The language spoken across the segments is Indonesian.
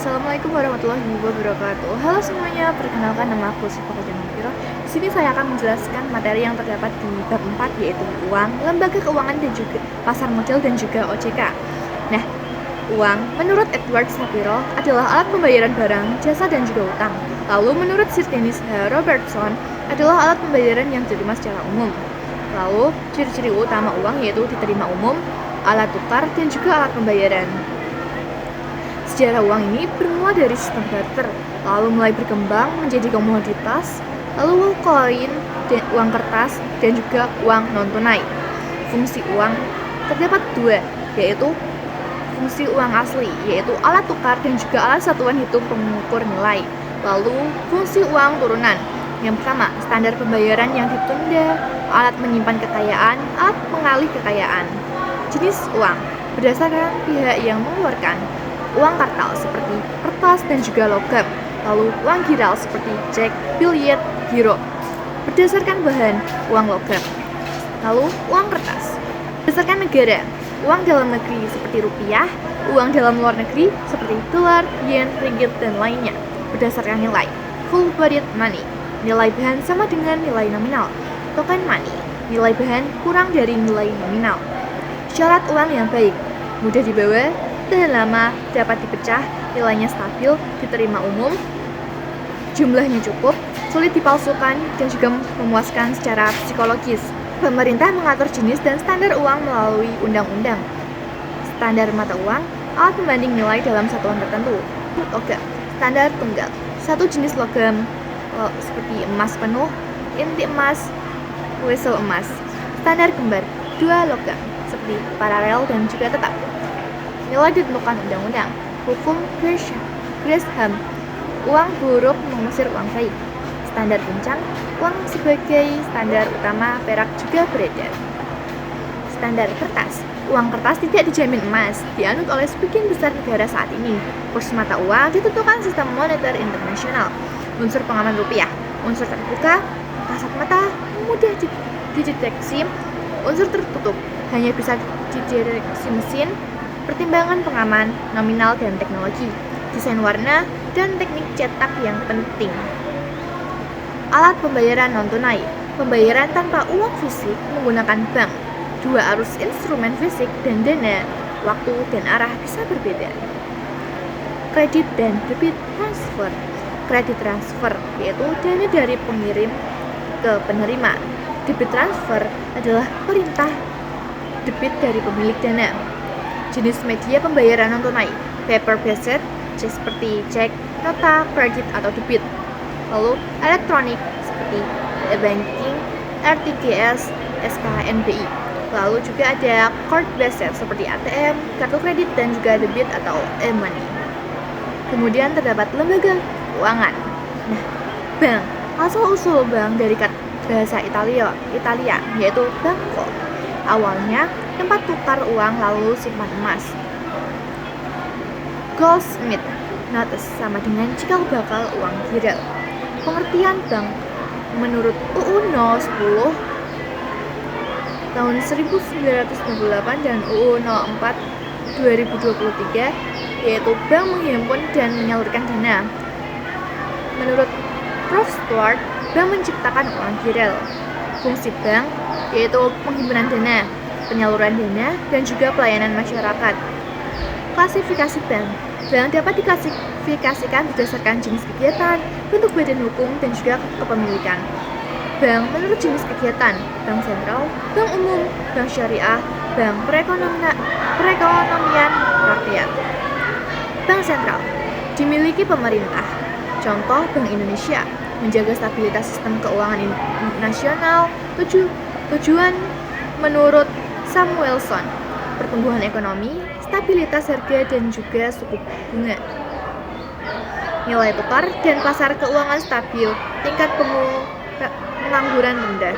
Assalamualaikum warahmatullahi wabarakatuh. Halo semuanya, perkenalkan nama aku Siva Kajanopiro. Di sini saya akan menjelaskan materi yang terdapat di bab 4 yaitu uang, lembaga keuangan dan juga pasar modal dan juga OJK. Nah, uang menurut Edward Shapiro adalah alat pembayaran barang, jasa dan juga utang. Lalu menurut Sir Dennis H. Robertson adalah alat pembayaran yang diterima secara umum. Lalu ciri-ciri utama uang yaitu diterima umum, alat tukar dan juga alat pembayaran. Sejarah uang ini bermula dari sistem barter, lalu mulai berkembang menjadi komoditas, lalu koin, uang kertas, dan juga uang non-tunai. Fungsi uang terdapat dua, yaitu fungsi uang asli, yaitu alat tukar dan juga alat satuan hitung pengukur nilai. Lalu fungsi uang turunan. Yang pertama, standar pembayaran yang ditunda, alat menyimpan kekayaan, alat pengalih kekayaan. Jenis uang berdasarkan pihak yang mengeluarkan. Uang kartal seperti kertas dan juga logam, lalu uang giral seperti cek, biliet, giro. Berdasarkan bahan, uang logam. Lalu uang kertas berdasarkan negara, uang dalam negeri seperti rupiah, uang dalam luar negeri seperti dolar, yen, ringgit, dan lainnya. Berdasarkan nilai, full bodied money, nilai bahan sama dengan nilai nominal. Token money, nilai bahan kurang dari nilai nominal. Syarat uang yang baik, mudah dibawa, tahan lama, dapat dipecah, nilainya stabil, diterima umum, jumlahnya cukup, sulit dipalsukan, dan juga memuaskan secara psikologis. Pemerintah mengatur jenis dan standar uang melalui undang-undang. Standar mata uang, alat pembanding nilai dalam satuan tertentu. Logam, standar tunggal, satu jenis logam seperti emas penuh, inti emas, wesel emas. Standar kembar, dua logam seperti paralel dan juga tetap. Nilai ditentukan undang-undang. Hukum Gresham, uang buruk mengusir uang baik. Standar kencang, uang sebagai standar utama perak juga beredar. Standar kertas, uang kertas tidak dijamin emas, dianut oleh sebagian besar negara saat ini. Kurs mata uang ditentukan sistem moneter internasional. Unsur pengaman rupiah, unsur terbuka, kasat mata, mudah dideteksi. Unsur tertutup, hanya bisa dideteksi mesin. Pertimbangan pengaman, nominal dan teknologi, desain warna, dan teknik cetak yang penting. Alat pembayaran non-tunai, pembayaran tanpa uang fisik menggunakan bank. Dua arus instrumen fisik dan dana, waktu dan arah bisa berbeda. Kredit dan debit transfer. Kredit transfer yaitu dana dari pengirim ke penerima. Debit transfer adalah perintah debit dari pemilik dana. Jenis media pembayaran non-tunai, paper-based, seperti cek, nota, kredit, atau debit. Lalu elektronik seperti e-banking, RTGS, SKNBI. Lalu juga ada card-based seperti ATM, kartu kredit, dan juga debit atau e-money. Kemudian terdapat lembaga keuangan. Nah, bank, asal-usul bank dari bahasa Italia, yaitu banco. Awalnya tempat tukar uang lalu simpan emas. Goldsmith notes sama dengan cikal bakal uang giral. Pengertian bank menurut UU No. 10 tahun 1998 dan UU No. 4 2023 yaitu bank menghimpun dan menyalurkan dana. Menurut Prof. Stuart, bank menciptakan uang giral. Fungsi bank yaitu penghimpunan dana, penyaluran dana, dan juga pelayanan masyarakat. Klasifikasi bank. Bank dapat diklasifikasikan berdasarkan jenis kegiatan, bentuk badan hukum, dan juga kepemilikan. Bank menurut jenis kegiatan, bank sentral, bank umum, bank syariah, bank perekonomian rakyat. Bank sentral dimiliki pemerintah. Contoh Bank Indonesia menjaga stabilitas sistem keuangan nasional. Tujuan menurut Samuelson, pertumbuhan ekonomi, stabilitas harga dan juga suku bunga. Nilai tukar dan pasar keuangan stabil, tingkat pengangguran rendah.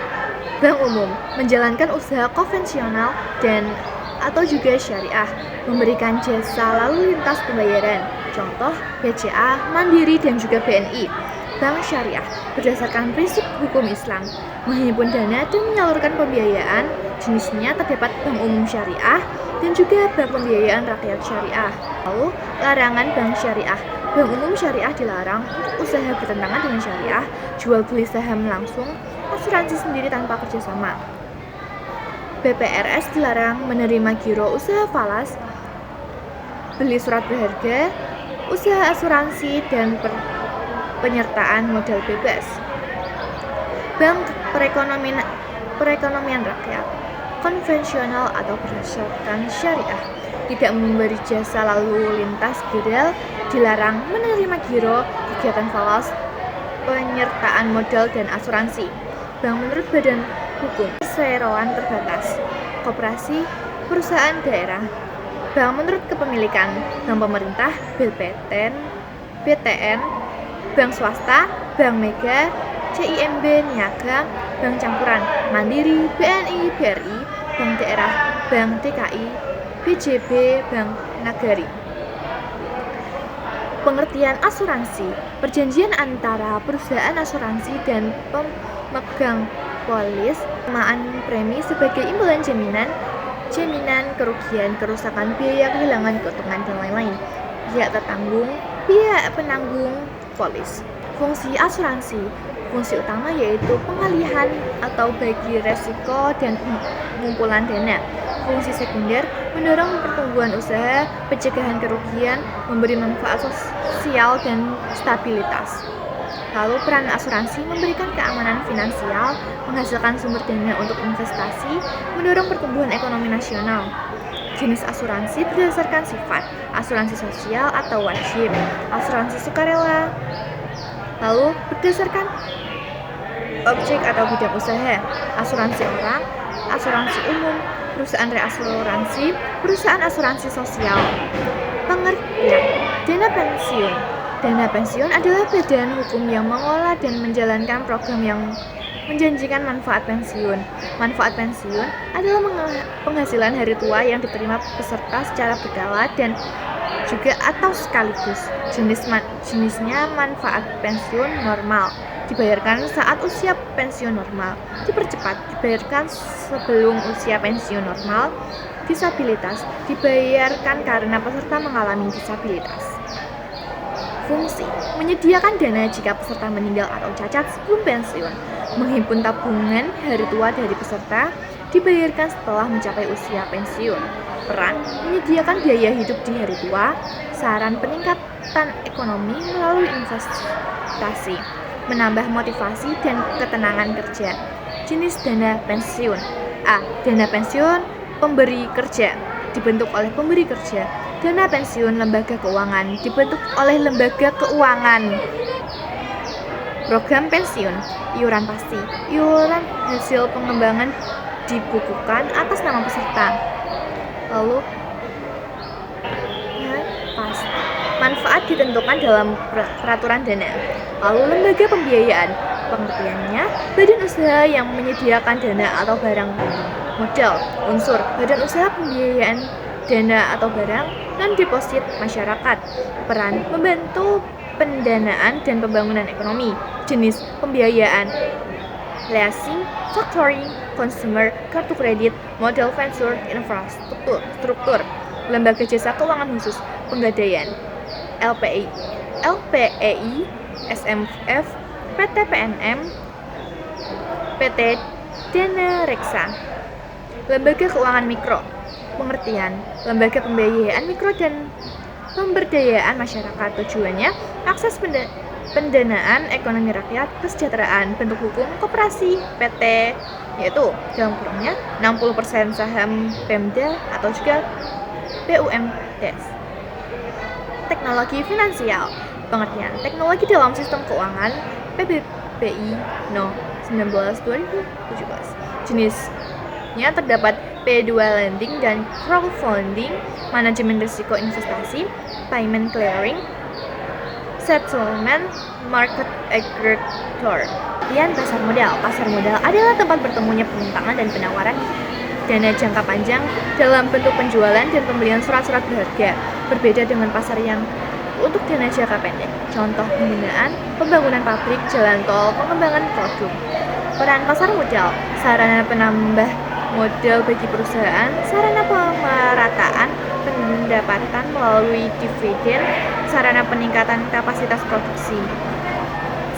Bank umum menjalankan usaha konvensional dan atau juga syariah, memberikan jasa lalu lintas pembayaran. Contoh BCA, Mandiri dan juga BNI. Bank syariah berdasarkan prinsip hukum Islam, menghimpun dana dan menyalurkan pembiayaan. Jenisnya terdapat bank umum syariah, dan juga bank pembiayaan rakyat syariah. Lalu, larangan bank syariah. Bank umum syariah dilarang untuk usaha bertentangan dengan syariah, jual beli saham langsung, asuransi sendiri tanpa kerjasama. BPRS dilarang menerima giro usaha falas, beli surat berharga, usaha asuransi, dan penyertaan modal bebas. Bank perekonomian rakyat konvensional atau berdasarkan syariah tidak memberi jasa lalu lintas gedel, dilarang menerima giro, kegiatan falas, penyertaan modal, dan asuransi. Bank menurut badan hukum perseroan terbatas, koperasi, perusahaan daerah. Bank menurut kepemilikan, bank pemerintah, BTN, bank swasta, bank mega, CIMB, Niaga, bank campuran, Mandiri, BNI, BRI, bank daerah, bank DKI, BJB, bank nagari. Pengertian asuransi, perjanjian antara perusahaan asuransi dan pemegang polis, penerimaan premi sebagai imbalan jaminan kerugian, kerusakan, biaya kehilangan, keuntungan, dan lain-lain. Pihak tertanggung, pihak penanggung polis. Fungsi asuransi, fungsi utama yaitu pengalihan atau bagi resiko dan pengumpulan dana. Fungsi sekunder, mendorong pertumbuhan usaha, pencegahan kerugian, memberi manfaat sosial dan stabilitas. Lalu peran asuransi memberikan keamanan finansial, menghasilkan sumber dana untuk investasi, mendorong pertumbuhan ekonomi nasional. Jenis asuransi berdasarkan sifat, asuransi sosial atau wajib, asuransi sukarela. Lalu berdasarkan objek atau bidang usaha, asuransi orang, asuransi umum, perusahaan reasuransi, perusahaan asuransi sosial. Pengertian, dana pensiun. Dana pensiun adalah badan hukum yang mengolah dan menjalankan program yang menjanjikan manfaat pensiun. Manfaat pensiun adalah penghasilan hari tua yang diterima peserta secara berkala dan juga atau sekaligus. Jenisnya manfaat pensiun normal, dibayarkan saat usia pensiun normal, dipercepat, dibayarkan sebelum usia pensiun normal, disabilitas, dibayarkan karena peserta mengalami disabilitas. Fungsi, menyediakan dana jika peserta meninggal atau cacat sebelum pensiun, menghimpun tabungan hari tua dari peserta, dibayarkan setelah mencapai usia pensiun. Peran, menyediakan biaya hidup di hari tua, saran peningkatan ekonomi melalui investasi, menambah motivasi dan ketenangan kerja. Jenis dana pensiun. A. Dana pensiun pemberi kerja, dibentuk oleh pemberi kerja. Dana pensiun lembaga keuangan, dibentuk oleh lembaga keuangan. Program pensiun, iuran pasti, iuran hasil pengembangan dibukukan atas nama peserta. Lalu manfaat ditentukan dalam peraturan dana. Lalu lembaga pembiayaan, pengertiannya badan usaha yang menyediakan dana atau barang modal. Unsur badan usaha pembiayaan dana atau barang non-deposit masyarakat. Peran membantu pendanaan dan pembangunan ekonomi. Jenis pembiayaan, leasing, factoring, consumer, kartu kredit, modal venture, infrastruktur. Lembaga jasa keuangan khusus, penggadaian, LPEI, SMF, PT PNM, PT Dana Reksa. Lembaga keuangan mikro, pengertian, lembaga pembiayaan mikro dan pemberdayaan masyarakat. Tujuannya, akses pendanaan ekonomi rakyat, kesejahteraan. Bentuk hukum, koperasi, PT, yaitu dalam kurungnya 60% saham Pemda atau juga BUMDes. Teknologi finansial, pengertian, teknologi dalam sistem keuangan, PBBI No. 19/2017. Jenisnya terdapat P2 lending dan crowdfunding, manajemen risiko investasi, payment clearing, settlement, market aggregator. Kemudian pasar modal. Pasar modal adalah tempat bertemunya pemintaan dan penawaran dana jangka panjang dalam bentuk penjualan dan pembelian surat-surat berharga. Berbeda dengan pasar yang untuk dana jangka pendek. Contoh pembinaan, pembangunan pabrik, jalan tol, pengembangan produk. Peran pasar modal, sarana penambah modal bagi perusahaan, sarana pemerataan pendapatan melalui dividen, sarana peningkatan kapasitas produksi,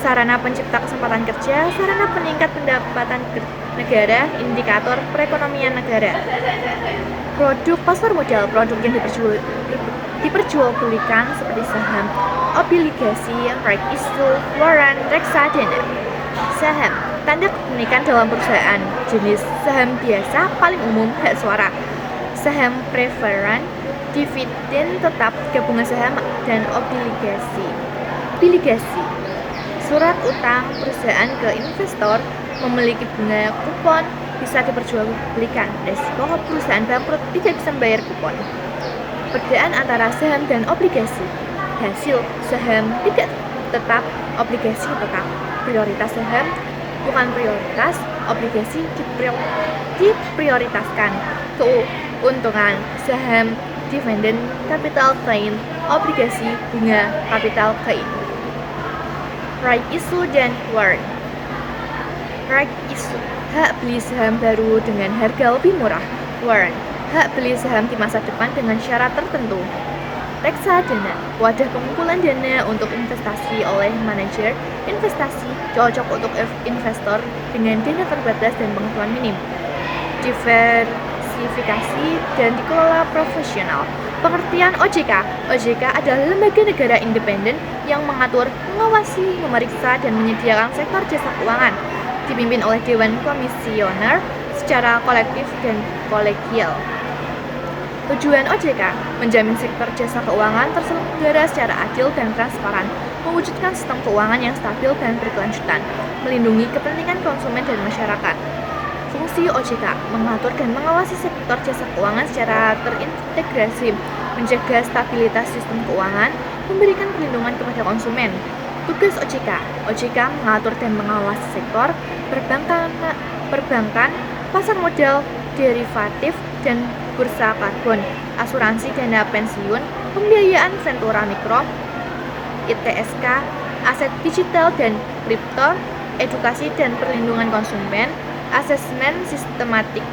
sarana pencipta kesempatan kerja, sarana peningkat pendapatan negara, indikator perekonomian negara. Produk pasar modal, produk yang diperjualbelikan seperti saham, obligasi, right issue, warrant, reksadana. Saham, tanda kepemilikan dalam perusahaan, jenis saham biasa, paling umum, hak suara. Saham preferan, dividen tetap, gabungan saham, dan obligasi. Obligasi, surat utang perusahaan ke investor, memiliki bunga kupon, bisa diperjualbelikan. Resiko perusahaan bangkrut tidak bisa membayar kupon. Perbedaan antara saham dan obligasi. Hasil saham tidak tetap, obligasi tetap. Prioritas saham bukan prioritas, obligasi diprioritaskan. Keuntungan saham dividen capital gain, obligasi bunga capital gain. Right issue dan warrant. Right issue, hak beli saham baru dengan harga lebih murah. Warrant, hak beli saham di masa depan dengan syarat tertentu. Reksadana, wadah pengumpulan dana untuk investasi oleh manajer investasi, cocok untuk investor dengan dana terbatas dan pengetahuan minim. Diversifikasi dan dikelola profesional. Pengertian OJK. OJK adalah lembaga negara independen yang mengatur, mengawasi, memeriksa, dan menyediakan sektor jasa keuangan, dipimpin oleh Dewan Komisioner secara kolektif dan kolegial. Tujuan OJK menjamin sektor jasa keuangan terselenggara secara adil dan transparan, mewujudkan sistem keuangan yang stabil dan berkelanjutan, melindungi kepentingan konsumen dan masyarakat. Fungsi OJK mengatur dan mengawasi sektor jasa keuangan secara terintegrasi, menjaga stabilitas sistem keuangan, memberikan perlindungan kepada konsumen. Tugas OJK. OJK mengatur dan mengawasi sektor perbankan, pasar modal, derivatif, dan bursa karbon, asuransi dana pensiun, pembiayaan Ventura Mikro, ITSK, aset digital dan kripto, edukasi dan perlindungan konsumen, asesmen sistematik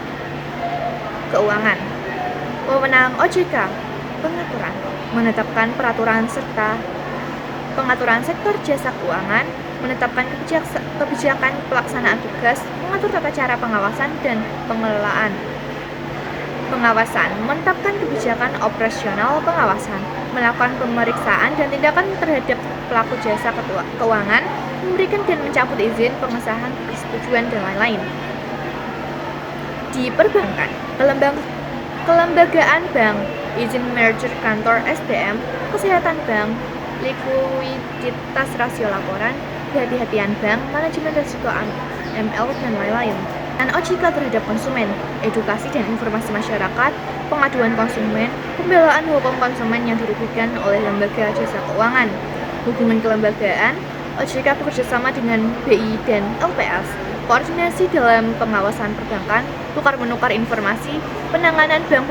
keuangan. Wewenang OJK, pengaturan, menetapkan peraturan serta pengaturan sektor jasa keuangan, menetapkan kebijakan pelaksanaan tugas, mengatur tata cara pengawasan dan pengelolaan. Pengawasan, menetapkan kebijakan operasional pengawasan, melakukan pemeriksaan dan tindakan terhadap pelaku jasa keuangan, memberikan dan mencabut izin, pengesahan, persetujuan, dan lain-lain. Di perbankan, kelembagaan bank, izin merger kantor SDM, kesehatan bank, likuiditas rasio laporan, kehati-hatian bank, manajemen risiko AML, dan lain-lain. Dan OJK terhadap konsumen, edukasi dan informasi masyarakat, pengaduan konsumen, pembelaan hukum konsumen yang dirugikan oleh lembaga jasa keuangan, hubungan kelembagaan, OJK bekerjasama dengan BI dan LPS, koordinasi dalam pengawasan perbankan, tukar-menukar informasi, penanganan bank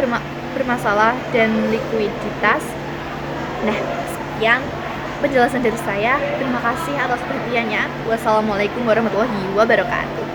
bermasalah, dan likuiditas. Nah, sekian penjelasan dari saya. Terima kasih atas perhatiannya. Wassalamualaikum warahmatullahi wabarakatuh.